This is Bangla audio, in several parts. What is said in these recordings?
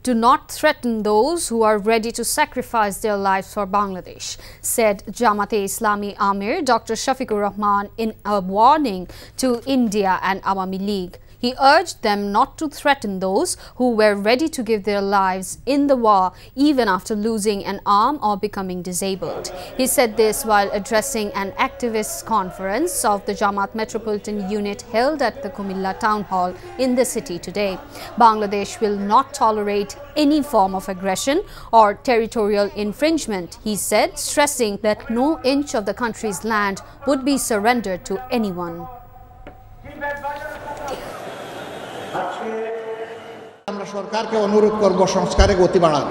Do not threaten those who are ready to sacrifice their lives for Bangladesh, said Jamaat-e-Islami Amir Dr. Shafiqur Rahman in a warning to India and Awami League. He urged them not to threaten those who were ready to give their lives in the war even after losing an arm or becoming disabled. He said this while addressing an activist conference of the Jamaat Metropolitan Unit held at the Kumilla Town Hall in the city today. Bangladesh will not tolerate any form of aggression or territorial infringement, he said, stressing that no inch of the country's land would be surrendered to anyone. আমরা সরকারকে অনুরোধ করব সংস্কারে গতি বাড়ান,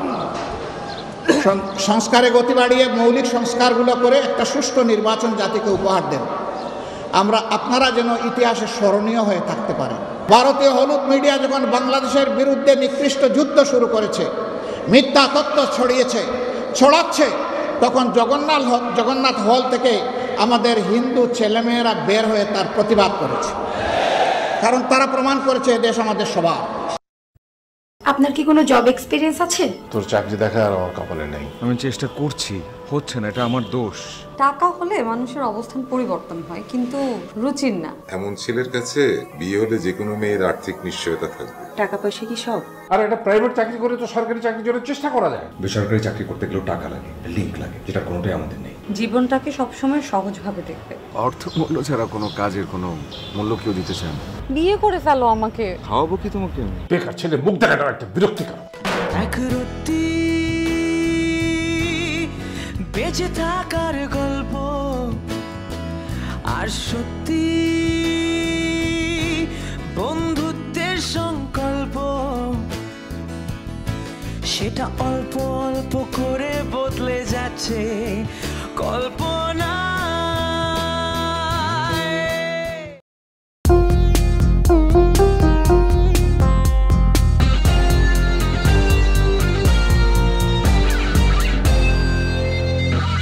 সংস্কারে গতি বাড়িয়ে মৌলিক সংস্কারগুলো করে একটা সুষ্ঠু নির্বাচন জাতিকে উপহার দেন। আপনারা যেন ইতিহাসে স্মরণীয় হয়ে থাকতে পারেন। ভারতীয় হলুদ মিডিয়া যখন বাংলাদেশের বিরুদ্ধে নিকৃষ্ট যুদ্ধ শুরু করেছে, মিথ্যা তথ্য ছড়াচ্ছে, তখন জগন্নাথ হল থেকে আমাদের হিন্দু ছেলেমেয়েরা বের হয়ে তার প্রতিবাদ করেছে, কারণ তারা প্রমাণ করেছে দেশ আমাদের সবার। আপনার কি কোনো জব এক্সপেরিয়েন্স আছে? তোর চাকরি দেখা আর আমার কপালে নেই। আমি চেষ্টা করছি, হচ্ছে না, এটা আমার দোষ। টাকা হলে মানুষের অবস্থান পরিবর্তন হয়, কিন্তু রুচির না। এমন ছেলের কাছে বিয়ে হলে যে কোনো মেয়ের আর্থিক নিশ্চয়তা থাকবে। টাকা পয়সা কি সব? আর একটা প্রাইভেট চাকরি করে তো সরকারি চাকরির জন্য চেষ্টা করা যায়। বেসরকারি চাকরি করতে গেলেও টাকা লাগে, লিঙ্ক লাগে, যেটা কোনোটাই আমাদের নেই। জীবনটাকে সবসময় সহজভাবে দেখবে। অর্থ মূল্য ছাড়া কোনো কাজের কোনো মূল্য কেউ দিতে চায় না। বিয়ে করে ফেলো আমাকে। খাওয়াবো কি তোমাকে? বেকার ছেলে মুখ দেখাটা একটা বিরক্তিকর। এক রত্তি বেঁচে থাকার গল্প আর সত্যি বন্ধুত্বের সংকল্প, সেটা অল্প অল্প করে বদলে যাচ্ছে কল্পনা।